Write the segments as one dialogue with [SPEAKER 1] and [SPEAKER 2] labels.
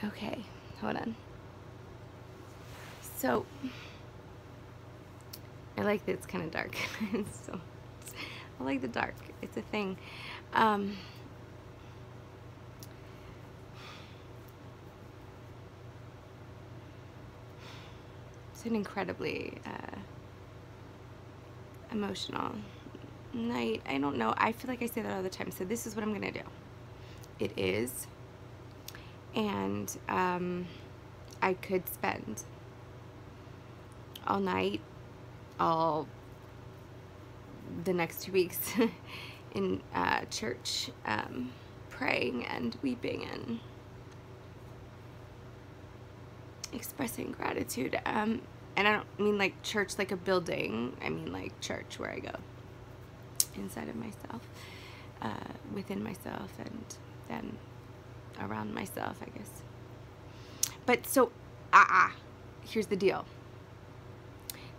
[SPEAKER 1] Okay, hold on. So, I like that it's kind of dark. So, I like the dark. It's a thing. It's an incredibly emotional night. I don't know. I feel like I say that all the time. So this is what I'm going to do. It is. And I could spend all night, all the next 2 weeks in church praying and weeping and expressing gratitude. And I don't mean like church like a building. I mean like church where I go inside of myself, within myself, and then around myself, I guess. But so, here's the deal.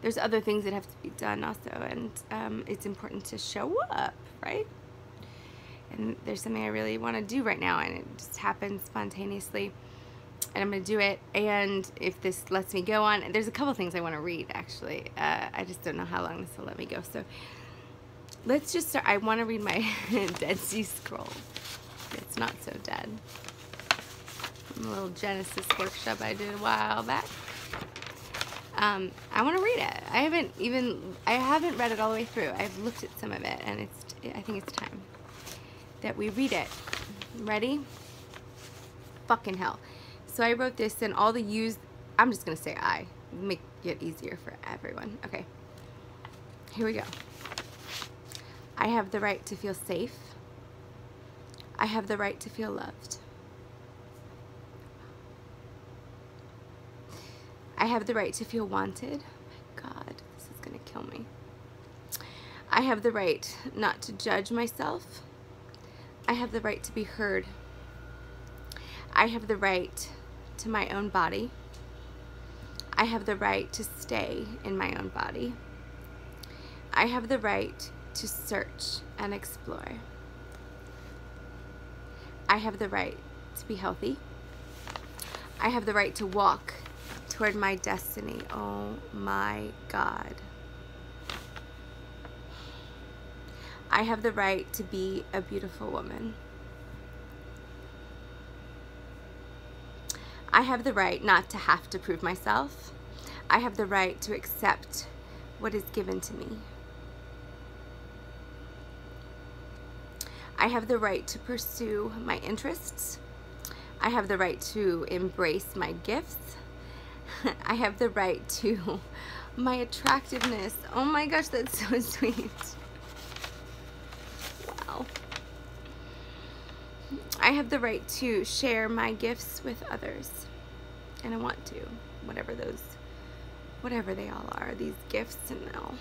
[SPEAKER 1] There's other things that have to be done also, and it's important to show up, right? And there's something I really want to do right now, and it just happened spontaneously, and I'm going to do it. And if this lets me go on, there's a couple things I want to read, actually. I just don't know how long this will let me go. So let's just start. I want to read my Dead Sea Scrolls. It's not so dead. A little Genesis workshop I did a while back. I want to read it. I haven't read it all the way through. I've looked at some of it, and I think it's time that we read it. Ready? Fucking hell. So I wrote this, and all the U's, I'm just going to say I. Make it easier for everyone. Okay. Here we go. I have the right to feel safe. I have the right to feel loved. I have the right to feel wanted. Oh my God, this is gonna kill me. I have the right not to judge myself. I have the right to be heard. I have the right to my own body. I have the right to stay in my own body. I have the right to search and explore. I have the right to be healthy. I have the right to walk toward my destiny. Oh my God. I have the right to be a beautiful woman. I have the right not to have to prove myself. I have the right to accept what is given to me. I have the right to pursue my interests. I have the right to embrace my gifts. I have the right to my attractiveness. Oh my gosh, that's so sweet. Wow. I have the right to share my gifts with others. And I want to, whatever they all are, these gifts and all.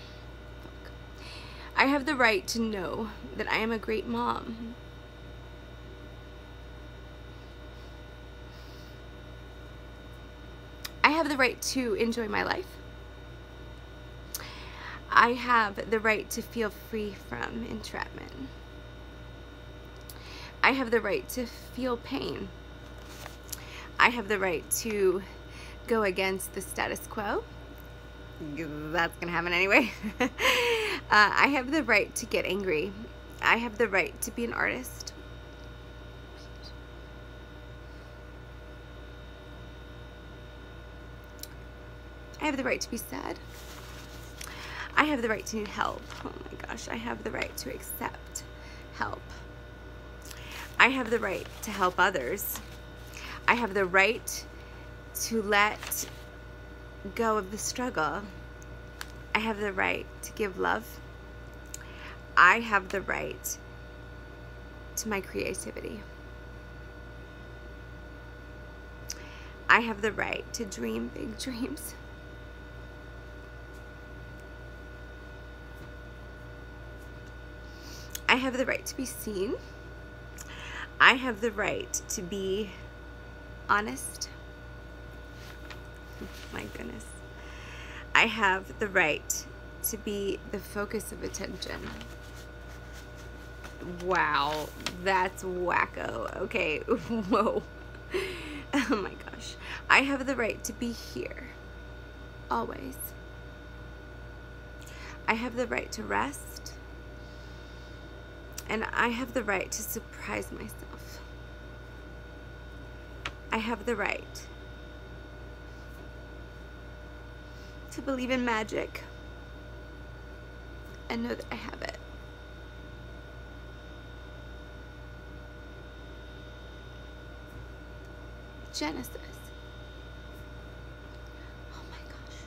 [SPEAKER 1] I have the right to know that I am a great mom. I have the right to enjoy my life. I have the right to feel free from entrapment. I have the right to feel pain. I have the right to go against the status quo. That's gonna happen anyway. I have the right to get angry. I have the right to be an artist. I have the right to be sad. I have the right to need help. Oh my gosh, I have the right to accept help. I have the right to help others. I have the right to let go of the struggle. I have the right to give love. I have the right to my creativity. I have the right to dream big dreams. I have the right to be seen. I have the right to be honest. My goodness. I have the right to be the focus of attention. Wow, that's wacko. Okay, whoa. Oh my gosh. I have the right to be here. Always. I have the right to rest. And I have the right to surprise myself. I have the right to believe in magic and know that I have it. Genesis. Oh my gosh.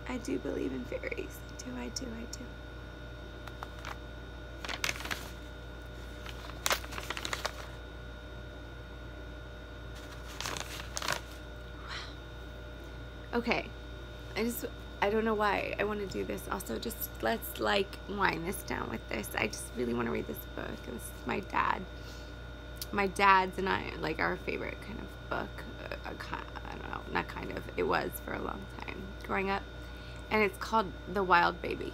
[SPEAKER 1] I do believe in fairies. I do. Wow. Okay. I don't know why I want to do this. Also, just let's like wind this down with this. I just really want to read this book. This is my dad's and I, like, our favorite kind of book. I don't know, not kind of. It was for a long time growing up. And it's called The Wild Baby.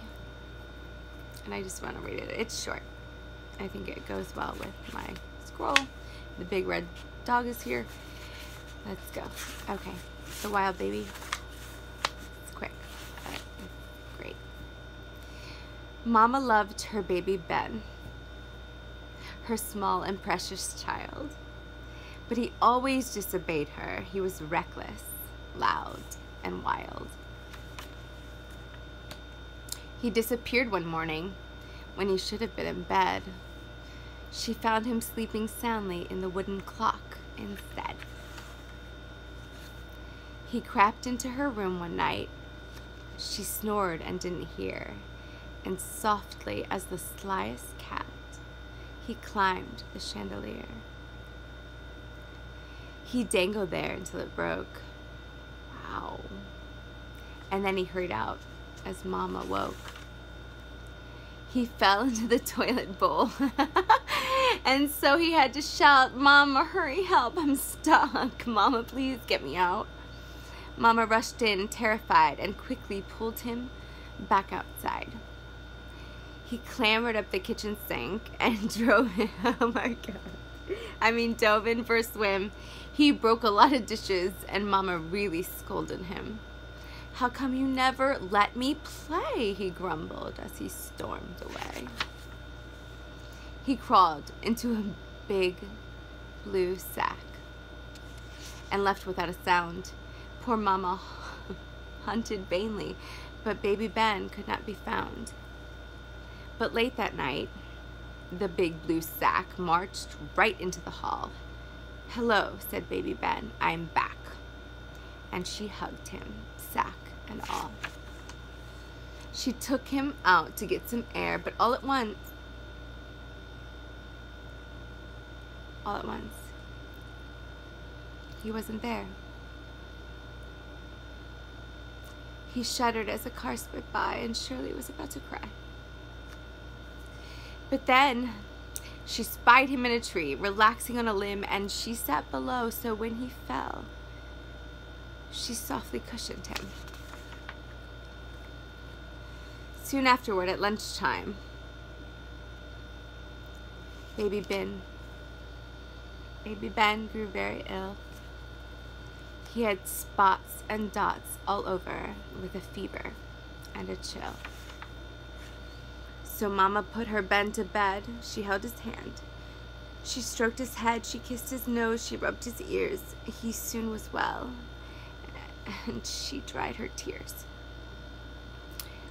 [SPEAKER 1] And I just want to read it. It's short. I think it goes well with my scroll. The big red dog is here. Let's go. Okay. The Wild Baby. It's quick. Great. Mama loved her baby Ben, her small and precious child. But he always disobeyed her. He was reckless, loud, and wild. He disappeared one morning when he should have been in bed. She found him sleeping soundly in the wooden clock instead. He crept into her room one night. She snored and didn't hear, and softly as the slyest cat, he climbed the chandelier. He dangled there until it broke. Wow. And then he hurried out as Mama woke. He fell into the toilet bowl. And so he had to shout, "Mama, hurry, help, I'm stuck. Mama, please get me out." Mama rushed in, terrified, and quickly pulled him back outside. He clambered up the kitchen sink and dove in for a swim. He broke a lot of dishes, and Mama really scolded him. "How come you never let me play?" he grumbled as he stormed away. He crawled into a big blue sack and left without a sound. Poor Mama hunted vainly, but baby Ben could not be found. But late that night, the big blue sack marched right into the hall. "Hello," said baby Ben, "I'm back." And she hugged him, sack and all. She took him out to get some air, but all at once, he wasn't there. He shuddered as a car sped by, and Shirley was about to cry. But then she spied him in a tree, relaxing on a limb, and she sat below, so when he fell, she softly cushioned him. Soon afterward, at lunchtime, Baby Ben grew very ill. He had spots and dots all over with a fever and a chill. So Mama put her Ben to bed. She held his hand. She stroked his head. She kissed his nose. She rubbed his ears. He soon was well, and she dried her tears.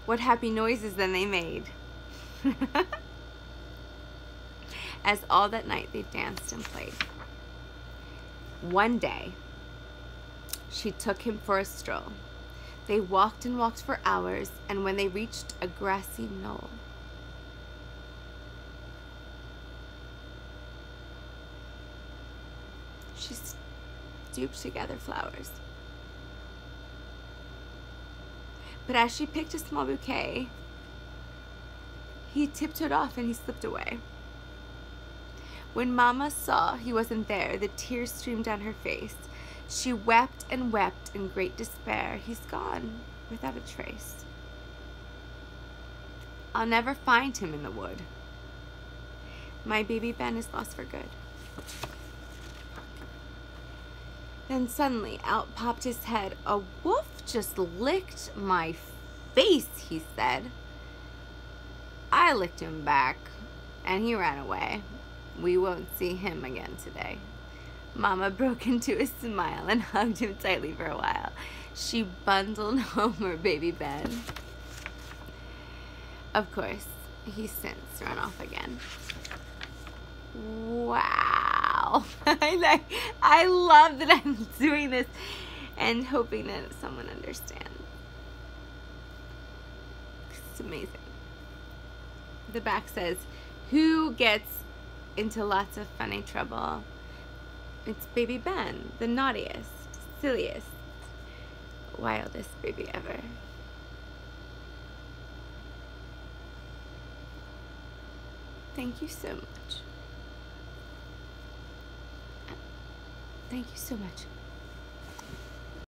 [SPEAKER 1] What happy noises then they made. As all that night they danced and played. One day, she took him for a stroll. They walked and walked for hours, and when they reached a grassy knoll, she stooped to gather flowers. But as she picked a small bouquet, he tiptoed off and he slipped away. When Mama saw he wasn't there, the tears streamed down her face. She wept and wept in great despair. He's gone without a trace. I'll never find him in the wood. My baby Ben is lost for good. Then suddenly out popped his head. A wolf just licked my face, he said. I licked him back, and he ran away. We won't see him again today. Mama broke into a smile and hugged him tightly for a while. She bundled home her baby Ben. Of course, he's since run off again. Wow. I love that I'm doing this and hoping that someone understands. It's amazing. The back says, who gets into lots of funny trouble? It's baby Ben, the naughtiest, silliest, wildest baby ever. Thank you so much. Thank you so much.